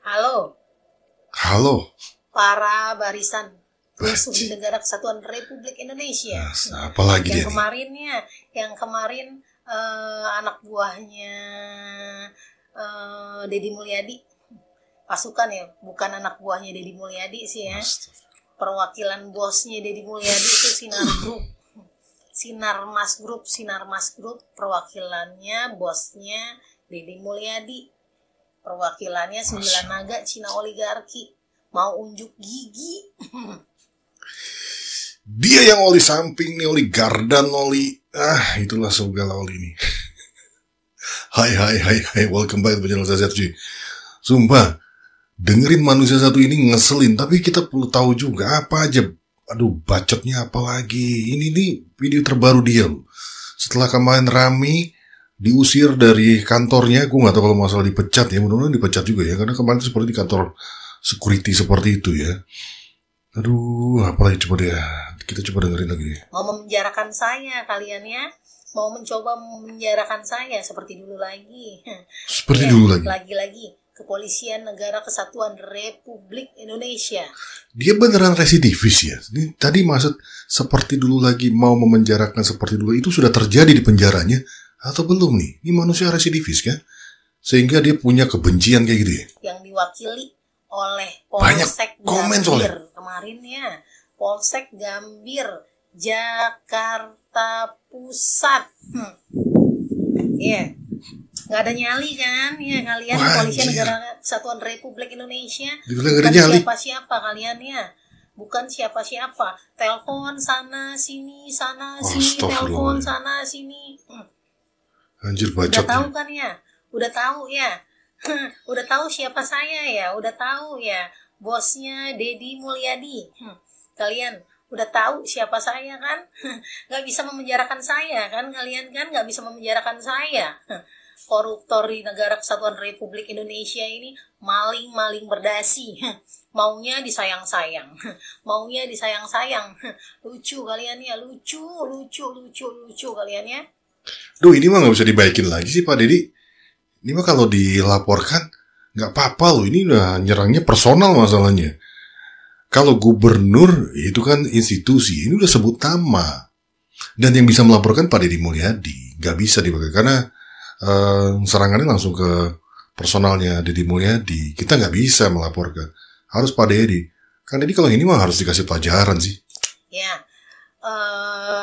Halo, Halo. para barisan musuh di Negara Kesatuan Republik Indonesia. Apa lagi dia Yang nih? kemarinnya, yang kemarin anak buahnya Deddy Mulyadi, pasukan ya, bukan anak buahnya Deddy Mulyadi sih ya. Perwakilan bosnya Deddy Mulyadi itu Sinar Group. Sinar Mas Group, perwakilannya bosnya Deddy Mulyadi. Perwakilannya 9 naga Cina oligarki. Mau unjuk gigi. Dia yang oli samping nih, oli gardan, oli itulah segala oli ini. Hai, welcome back to channel ZZG. Sumpah, dengerin manusia satu ini ngeselin, tapi kita perlu tahu juga apa aja. Aduh, bacotnya apa lagi. Ini nih video terbaru dia loh. Setelah kemarin rame diusir dari kantornya, gue gak tahu kalau masalah dipecat ya, mudah-mudahan dipecat juga ya, karena kemarin seperti di kantor security seperti itu ya. Aduh, apalagi coba deh, kita coba dengerin lagi deh. Mau memenjarakan saya kalian ya, mau mencoba memenjarakan saya seperti dulu lagi. Seperti ya, dulu lagi. Lagi-lagi Kepolisian Negara Kesatuan Republik Indonesia. Dia beneran residivis ya. Ini tadi maksud seperti dulu lagi, mau memenjarakan seperti dulu, itu sudah terjadi di penjaranya atau belum nih? Ini manusia residivis kan? Sehingga dia punya kebencian kayak gitu ya. Yang diwakili oleh Banyak Polsek komen Gambir soalnya. kemarin ya. Polsek Gambir, Jakarta Pusat. Iya. Nggak ada nyali kan? Ya kalian Kepolisian Negara Kesatuan Republik Indonesia. Bukan siapa-siapa kalian ya. Bukan siapa-siapa. Telepon sana sini, telepon sana sini. Anjir, bacot. Udah tahu kan ya? Udah tahu ya? Udah tahu siapa saya ya? Udah tahu ya? Bosnya Deddy Mulyadi. Kalian udah tahu siapa saya kan? Nggak bisa memenjarakan saya kan? Kalian kan nggak bisa memenjarakan saya. Koruptor di Negara Kesatuan Republik Indonesia ini maling-maling berdasi. Maunya disayang-sayang. Maunya disayang-sayang. Lucu kalian ya, lucu kalian ya. Duh, ini mah gak bisa dibaikin lagi sih Pak Deddy. Ini mah kalau dilaporkan gak apa-apa loh. Ini udah nyerangnya personal masalahnya. Kalau gubernur itu kan institusi. Ini udah sebut nama. Dan yang bisa melaporkan Pak Deddy Mulyadi. Gak bisa dipakai karena serangannya langsung ke personalnya Deddy Mulyadi. Kita gak bisa melaporkan. Harus Pak Deddy. Kan Deddy kalau ini mah harus dikasih pelajaran sih. Ya.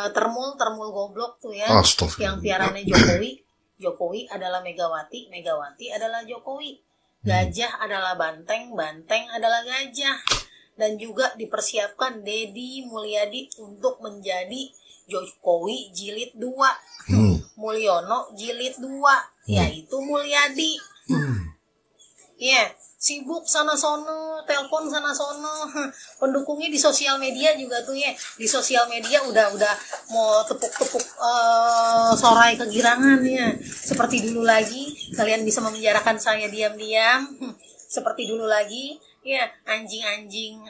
Termul goblok tuh ya. Yang piarannya Jokowi adalah Megawati adalah Jokowi. Gajah adalah Banteng adalah gajah. Dan juga dipersiapkan Deddy Mulyadi untuk menjadi Jokowi jilid 2. Mulyono jilid 2, yaitu Mulyadi. Ya, sibuk sana-sono, telepon sana-sono. Pendukungnya di sosial media juga tuh ya. Di sosial media udah mau tepuk-tepuk sorai kegirangan ya. Seperti dulu lagi, kalian bisa memenjarakan saya diam-diam. Seperti dulu lagi, ya, anjing-anjing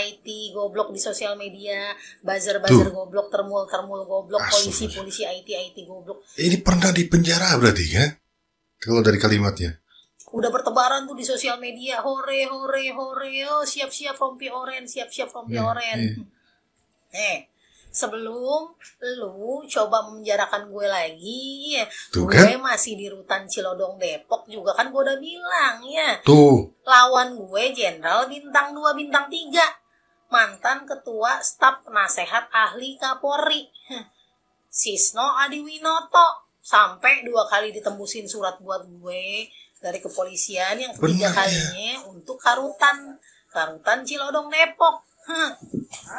IT goblok di sosial media, buzzer goblok, termul goblok, polisi IT goblok. Ini pernah dipenjara berarti kan? Kalau dari kalimatnya. Udah bertebaran tuh di sosial media, hore, oh, siap-siap rompi oren. Sebelum lu coba memenjarakan gue lagi, tuh, gue kan? Masih di Rutan Cilodong Depok juga kan gue udah bilang ya. Tuh. Lawan gue Jenderal Bintang 2, Bintang 3, mantan Ketua Staf Penasehat Ahli Kapolri, Sisno Adiwinoto, sampai 2 kali ditembusin surat buat gue dari kepolisian, yang ketiga kalinya untuk Karutan Cilodong Depok.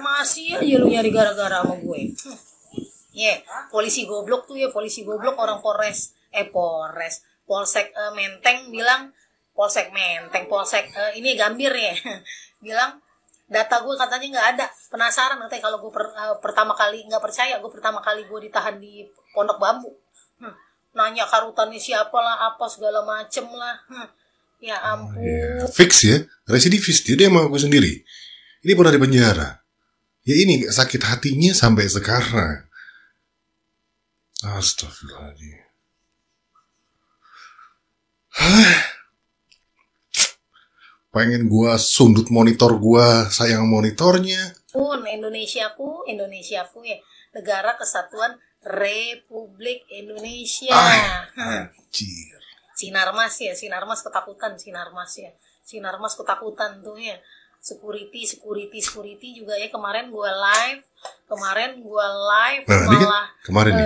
Masih aja lu nyari gara-gara sama gue. Polisi goblok tuh ya, orang Polsek Menteng bilang, Polsek ini Gambir ya, bilang data gue katanya nggak ada. Penasaran katanya kalau gue pertama kali nggak percaya, pertama kali gue ditahan di Pondok Bambu. Nanya karutannya siapa lah, apa segala macem lah. Ya ampun. Fix ya, residivis dia mengaku sendiri. Ini pernah di penjara. Ya ini sakit hatinya sampai sekarang. Astagfirullahaladzim. pengen gua sundut monitor gua, sayang monitornya. Indonesiaku ya, Negara Kesatuan Republik Indonesia. Anjir. Sinarmas ketakutan tuh ya. Security juga ya. Kemarin gua live malah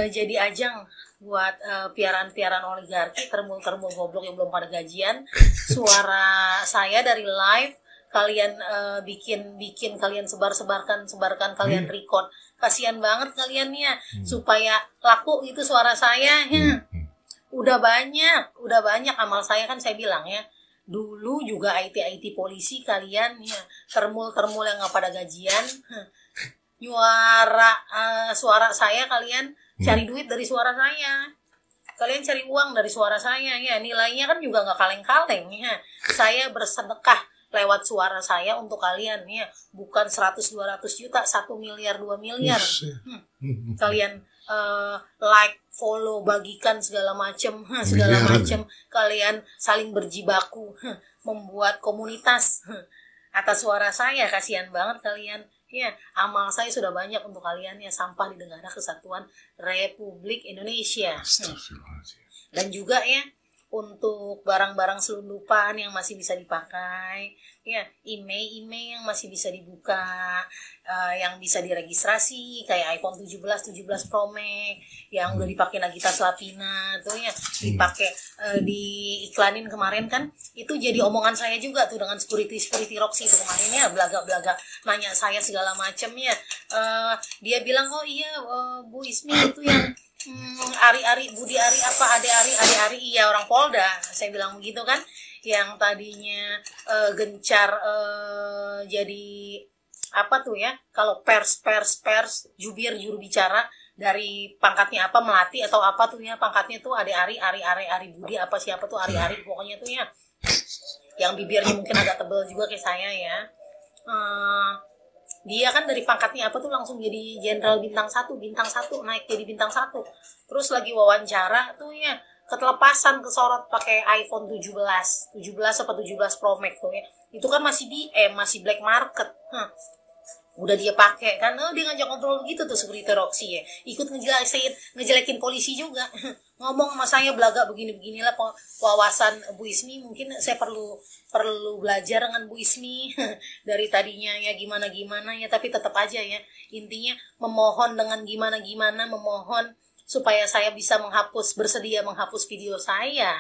jadi ajang buat piaran oligarki, termul goblok yang belum pada gajian. Suara saya dari live kalian bikin kalian sebarkan kalian record. Kasihan banget kalian ya, supaya laku itu suara saya ya. Udah banyak amal saya, kan saya bilang ya. Dulu juga IT polisi kalian ya, termul yang nggak pada gajian. Suara saya kalian cari duit dari suara saya. Kalian cari uang dari suara saya ya. Nilainya kan juga nggak kaleng-kaleng ya. Saya bersedekah lewat suara saya untuk kalian ya. Bukan 100-200 juta, 1 miliar 2 miliar. Kalian like, follow, bagikan segala macam. Kalian saling berjibaku membuat komunitas atas suara saya. Kasihan banget kalian ya. Amal saya sudah banyak untuk kalian ya. Sampah di Negara Kesatuan Republik Indonesia. Dan juga ya, untuk barang-barang selundupan yang masih bisa dipakai ya, email yang masih bisa dibuka, yang bisa diregistrasi kayak iPhone 17 Pro Max yang udah dipakai Nagita Slavina tuh ya, dipakai diiklanin kemarin kan, itu jadi omongan saya juga tuh dengan security Roxy itu kemarin ya, belaga nanya saya segala macam ya. Dia bilang Bu Ismi itu yang Budi Ari apa Ade Ari, iya orang Polda, saya bilang begitu kan, yang tadinya gencar jadi apa tuh ya, kalau pers jubir juru bicara, dari pangkatnya apa, melati atau apa tuh ya, pangkatnya tuh Ade Ari Budi apa siapa tuh Ari pokoknya tuh ya, yang bibirnya mungkin agak tebal juga kayak saya ya. Dia kan dari pangkatnya apa tuh langsung jadi jenderal bintang 1, naik jadi bintang 1. Terus lagi wawancara tuh ya, ketelepasan kesorot pakai iPhone 17 apa 17 Pro Max tuh ya. Itu kan masih masih black market. Udah dia pakai kan, dia ngajak ngobrol gitu tuh security Roxy ya, ikut ngejelekin polisi juga. Ngomong sama saya belaga beginilah wawasan Bu Ismi. Mungkin saya perlu belajar dengan Bu Ismi dari tadinya ya gimana ya, tapi tetap aja ya, intinya memohon dengan gimana memohon supaya saya bisa bersedia menghapus video saya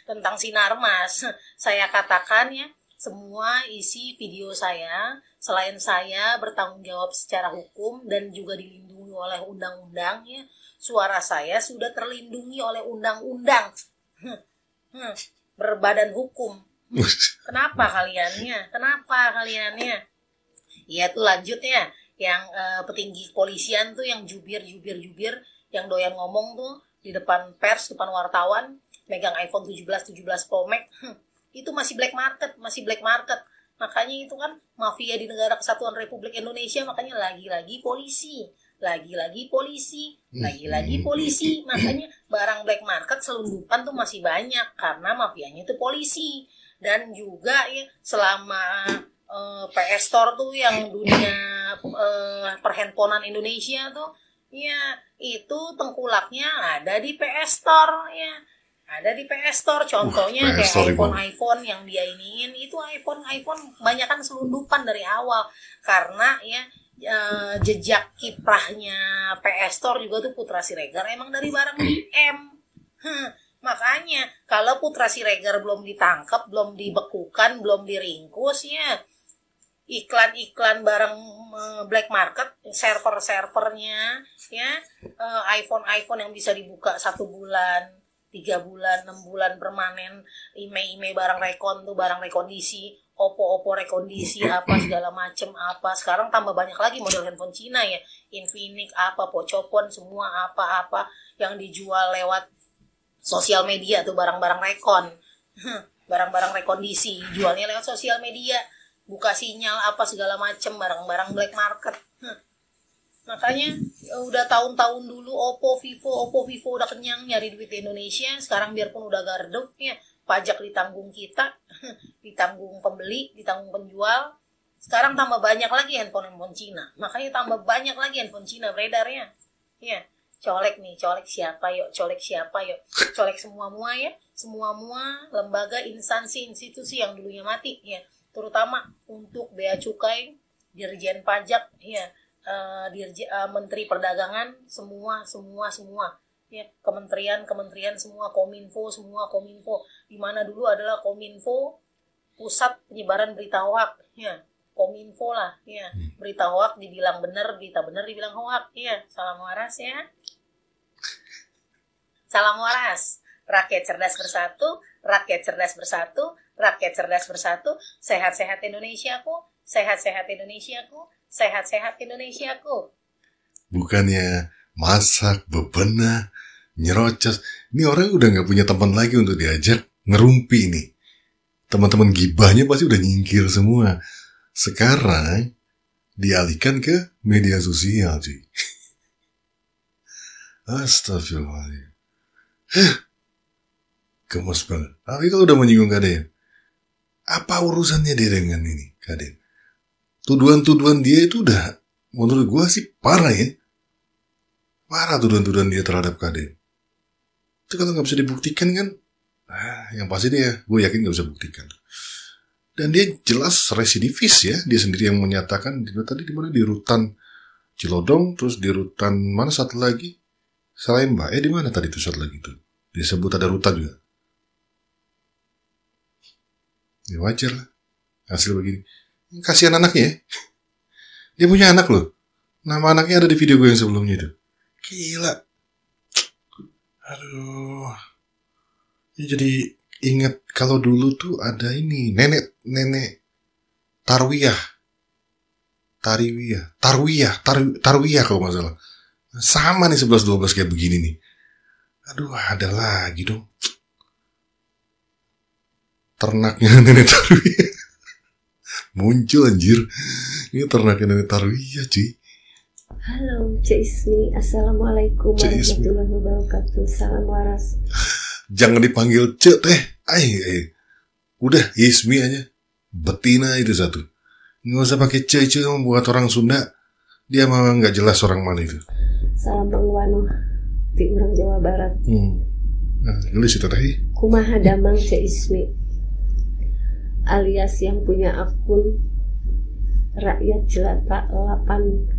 tentang Sinarmas. Saya katakan ya, semua isi video saya, selain saya bertanggung jawab secara hukum dan juga dilindungi oleh undang-undang ya, suara saya sudah terlindungi oleh undang-undang berbadan hukum. Kenapa kaliannya? Ya tuh lanjut ya, yang petinggi kepolisian tuh yang jubir yang doyan ngomong tuh di depan pers, depan wartawan, megang iPhone 17 Pro Max. Itu masih black market. Makanya itu kan mafia di Negara Kesatuan Republik Indonesia, makanya lagi-lagi polisi. Makanya barang black market selundupan tuh masih banyak karena mafianya itu polisi. Dan juga ya, selama PS Store tuh yang dunia perhandphonean Indonesia tuh ya, itu tengkulaknya ada di PS Store ya. Contohnya kayak iPhone yang dia iniin, itu iPhone banyakan selundupan dari awal, karena ya jejak kiprahnya PS Store juga tuh Putra Siregar emang dari barang DM. Makanya kalau Putra Siregar belum ditangkap, belum dibekukan, belum diringkus ya, iklan barang black market, servernya ya, iPhone yang bisa dibuka 1 bulan, 3 bulan, 6 bulan permanen, email barang rekon tuh, barang rekondisi, Oppo rekondisi apa segala macem apa. Sekarang tambah banyak lagi model handphone Cina ya, Infinix apa, Pocophone, semua apa yang dijual lewat sosial media tuh, barang-barang rekon. Barang-barang rekondisi jualnya lewat sosial media, buka sinyal apa segala macem, barang-barang black market. Makanya udah tahun-tahun dulu Oppo Vivo udah kenyang nyari duit di Indonesia. Sekarang biarpun udah gardep ya, pajak ditanggung kita, ditanggung pembeli, ditanggung penjual. Sekarang tambah banyak lagi handphone Cina. Makanya tambah banyak lagi handphone Cina beredarnya. Ya, colek siapa yuk, colek semua ya, semua lembaga, instansi, institusi yang dulunya mati ya, terutama untuk bea cukai, dirjen pajak ya, menteri perdagangan, semua ya, kementerian semua, kominfo, di mana dulu adalah kominfo pusat penyebaran berita hoak ya, kominfo lah ya, berita hoak dibilang benar, berita benar dibilang hoak ya. Salam waras ya. Salam waras. Rakyat cerdas bersatu, rakyat cerdas bersatu, rakyat cerdas bersatu. Sehat-sehat Indonesiaku, sehat-sehat Indonesiaku, sehat-sehat Indonesiaku. Bukannya masak, bebenah, nyerocos. Ini orang udah gak punya teman lagi untuk diajak ngerumpi nih. Teman-teman gibahnya pasti udah nyingkir semua. Sekarang dialihkan ke media sosial, cuy. Astagfirullahaladzim. Gemes banget. Tapi kalau udah menyinggung Kaden, apa urusannya dia dengan ini, Kaden? Tuduhan-tuduhan dia itu udah, menurut gue sih parah ya. Parah tuduhan-tuduhan dia terhadap Kaden. Itu kalau gak bisa dibuktikan kan, yang pasti dia, gue yakin gak bisa buktikan. Dan dia jelas residivis ya. Dia sendiri yang menyatakan, tadi di mana, di rutan Cilodong, terus di rutan mana satu lagi, selain Mbak, di mana tadi tuh satu lagi tuh? Disebut ada rutan juga. Ya wajar lah, hasil begini. Kasihan anaknya ya. Dia punya anak loh. Nama anaknya ada di video gue yang sebelumnya itu. Gila. Aduh. Ya jadi ingat kalau dulu tuh ada ini, nenek Tarwiyah kalau nggak salah. Sama nih 11-12 kayak begini nih. Aduh, ada lagi dong. Ternaknya nenek Tarwiyah. Muncul anjir. Ini ternaknya nenek Tarwiyah, cuy. Halo, Cik Ismi. Assalamualaikum warahmatullahi wabarakatuh. Salam waras. Jangan dipanggil Cek teh. Udah Ismi aja. Betina itu satu. Nggak usah pakai Cek membuat orang Sunda. Dia mah nggak jelas orang mana itu. Salam Bang Wano. Di orang Jawa Barat. Nah, nulis itu teh. Kumaha damang Cik Ismi. Alias yang punya akun Rakyat Jelata 80.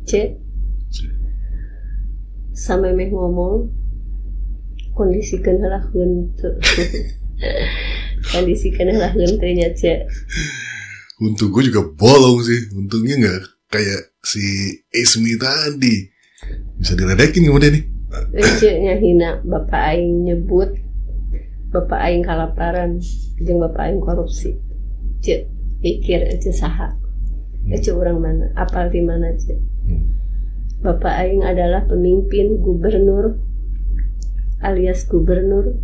Cek. Sampai meh ngomong kondisikan heula heunteu. Kondisikan heula heunteu nya Cek. Untung gue juga bolong sih. Untungnya gak kayak si Ismi tadi. Bisa diledekin kemudian nih. Ceknya hina bapak aing nyebut bapak aing kalaparan jeung bapak aing korupsi. Cek pikir aja saha. Cek orang mana? Apal di mana Cek? Bapak aing adalah pemimpin gubernur alias gubernur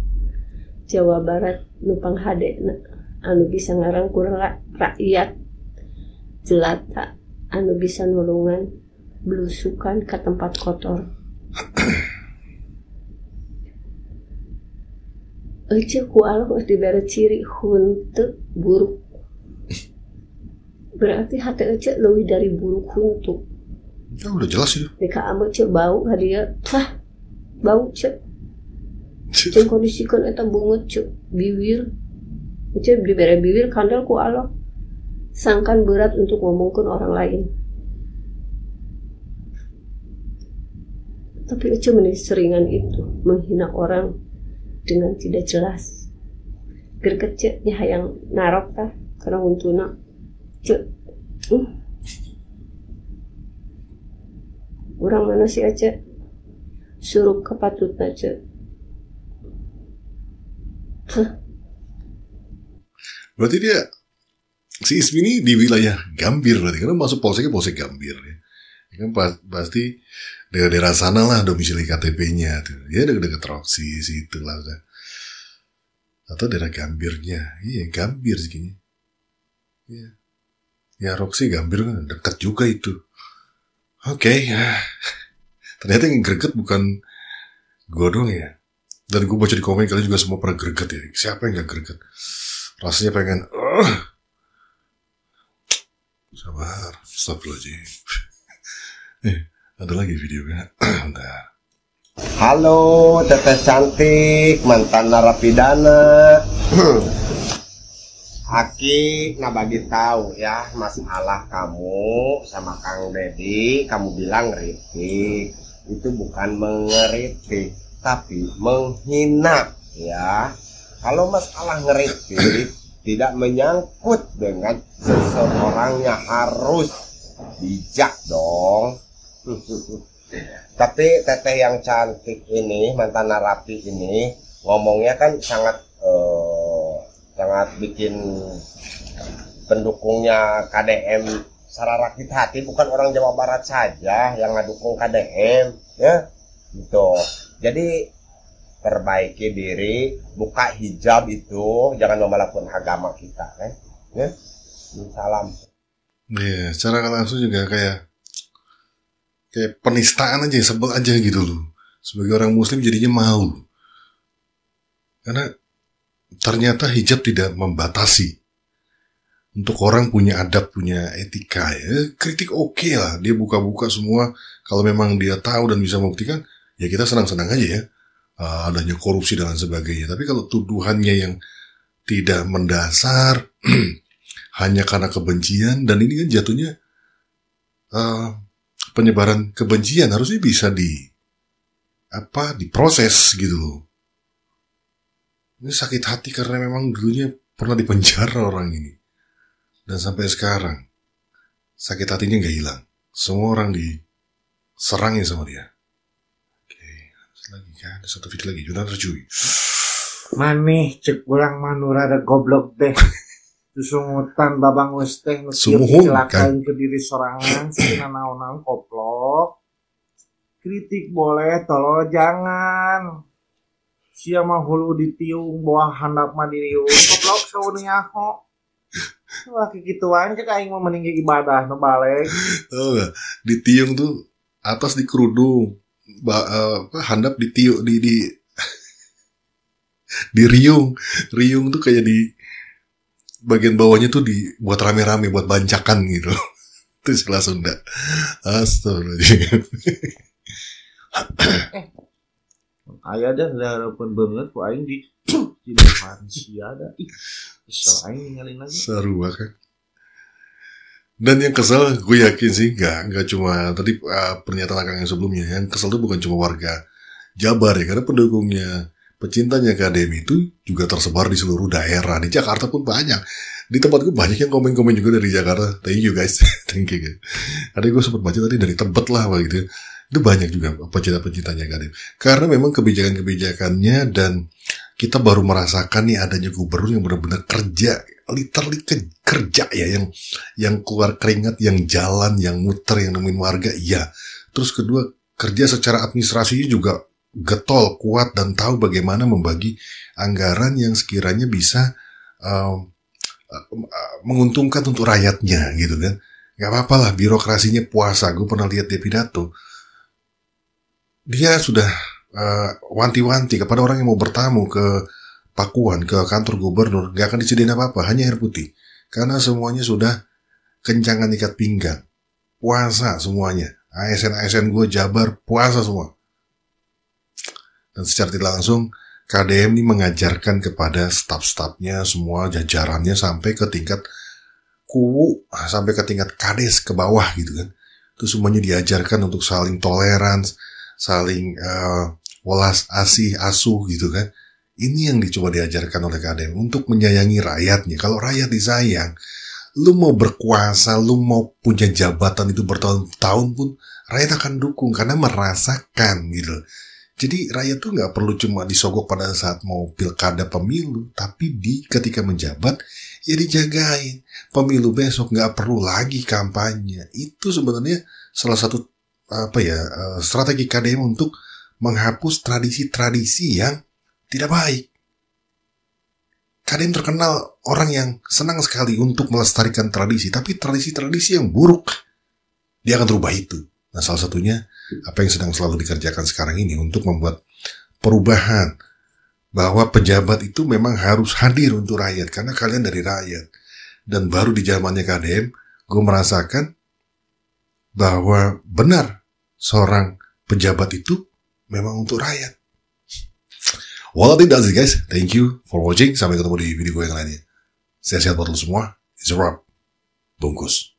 Jawa Barat Nupang Hadena anu bisa ngarangkul rakyat jelata anu bisa nulungan belusukan ke tempat kotor. Ece ku Allah dibere ciri huntu buruk. Berarti hati Ece lebih dari buruk huntu. Ya udah jelas itu. Nika ambil Cek bau hadiah, bau Cek. Cek kondisikan eta bungut Cek bibir. Cek dibere bibir kandel ku Allah. Sangkan berat untuk ngomongkan orang lain. Tapi Ece seringan itu menghina orang dengan tidak jelas. Gerget Cek yang narok tah karena untuna Cek. Orang mana sih Cek? Suruh kepatutna Cek. Berarti dia si Ismi ini di wilayah Gambir berarti, karena masuk polseknya polsek Gambir ya. Kan pasti daerah sana lah domisili KTP-nya tuh. Ya dekat Roxy situ lah. Atau daerah Gambirnya. Iya, Gambir sih kayaknya. Iya. Ya Roxy Gambir kan dekat juga itu. Oke. Ternyata yang greget bukan gue doang ya. Dan gue baca di komen kalian juga semua pernah greget ya. Siapa yang gak greget? Rasanya pengen sabar, astagfirullahaladzim. Ada lagi videonya. Bentar. Halo teteh cantik, mantan narapidana. Aki bagi tahu ya masalah kamu sama Kang Dedi. Kamu bilang ngeritik, itu bukan mengeritik tapi menghina ya. Kalau masalah ngeritik tidak menyangkut dengan seseorangnya, harus bijak dong. Tapi teteh yang cantik ini, mantan narapi ini, ngomongnya kan sangat bikin pendukungnya KDM sararakit hati. Bukan orang Jawa Barat saja yang ngedukung KDM ya gitu. Jadi perbaiki diri, buka hijab itu, jangan memalapun agama kita ya. Salam. Iya, secara langsung juga kayak penistaan aja, sebel aja gitu loh. Sebagai orang muslim jadinya malu. Karena ternyata hijab tidak membatasi. Untuk orang punya adab, punya etika ya. Kritik oke lah, dia buka-buka semua. Kalau memang dia tahu dan bisa membuktikan, ya kita senang-senang aja ya. Adanya korupsi dan lain sebagainya. Tapi kalau tuduhannya yang tidak mendasar, hanya karena kebencian, dan ini kan jatuhnya penyebaran kebencian, harusnya bisa diproses gitu loh. Ini sakit hati karena memang dulunya pernah dipenjara orang ini, dan sampai sekarang sakit hatinya nggak hilang. Semua orang diserangin sama dia. Lagi kan, ada satu video lagi, Yunan Rejuy. Maneh cek ulang manura ada goblok deh. Susungutan babang teh celakain ke diri sorangan, sina naon-naon koplok. Kritik boleh, tolong jangan. Sia mah hulu ditiung, bawah handap mah diriung, koplok saunya kok. Wah kikituan cek aing mah meninggi ibadah nu balik. Tahu enggak? Ditiung tuh atas di kerudung. Handap ditiup di riung tuh kayak di bagian bawahnya tuh dibuat rame-rame buat bancakan gitu. Itu istilah Sunda. Astagfirullahaladzim. Aya dah harapan banget ku aing di depan sia ada. Kesel aing ninggalin lagi. Seru banget. Dan yang kesel, gue yakin sih nggak cuma tadi pernyataan Akang yang sebelumnya. Yang kesel itu bukan cuma warga Jabar ya, karena pendukungnya, pecintanya KDM itu juga tersebar di seluruh daerah. Di Jakarta pun banyak. Di tempat gue banyak yang komen-komen juga dari Jakarta. Thank you guys, thank you guys. Ada gue sempat baca tadi dari Tebet lah begitu. Itu banyak juga pecinta-pecintanya KDM. Karena memang kebijakan-kebijakannya, dan kita baru merasakan nih adanya gubernur yang benar-benar kerja, literally kerja ya, yang keluar keringat, yang jalan, yang muter, yang nemuin warga, iya. Terus kedua, kerja secara administrasinya juga getol, kuat, dan tahu bagaimana membagi anggaran yang sekiranya bisa menguntungkan untuk rakyatnya gitu kan. Gak apa-apa lah birokrasinya puasa. Gue pernah lihat dia pidato, dia sudah wanti-wanti kepada orang yang mau bertamu ke Pakuan, ke kantor gubernur, gak akan disediain apa-apa, hanya air putih. Karena semuanya sudah kencangan ikat pinggang. Puasa semuanya. ASN-ASN gue Jabar, puasa semua. Dan secara tidak langsung, KDM ini mengajarkan kepada staf-stafnya, semua jajarannya, sampai ke tingkat kuwu, sampai ke tingkat kades ke bawah gitu kan. Itu semuanya diajarkan untuk saling toleransi, saling welas asih asuh gitu kan. Ini yang dicoba diajarkan oleh KDM untuk menyayangi rakyatnya. Kalau rakyat disayang, lu mau berkuasa, lu mau punya jabatan itu bertahun-tahun pun, rakyat akan dukung karena merasakan gitu. Jadi rakyat tuh nggak perlu cuma disogok pada saat mau pilkada pemilu, tapi ketika menjabat ya dijagain. Pemilu besok nggak perlu lagi kampanye. Itu sebenarnya salah satu strategi KDM untuk menghapus tradisi-tradisi yang tidak baik. KDM terkenal orang yang senang sekali untuk melestarikan tradisi, tapi tradisi-tradisi yang buruk dia akan rubah itu. Nah, salah satunya apa yang sedang selalu dikerjakan sekarang ini untuk membuat perubahan bahwa pejabat itu memang harus hadir untuk rakyat karena kalian dari rakyat. Dan baru di zamannya KDM gue merasakan bahwa benar seorang pejabat itu memang untuk rakyat. Well, I think that's it guys. Thank you for watching. Sampai ketemu di video gue yang lainnya. Sehat-sehat buat lo semua. It's a wrap. Bungkus.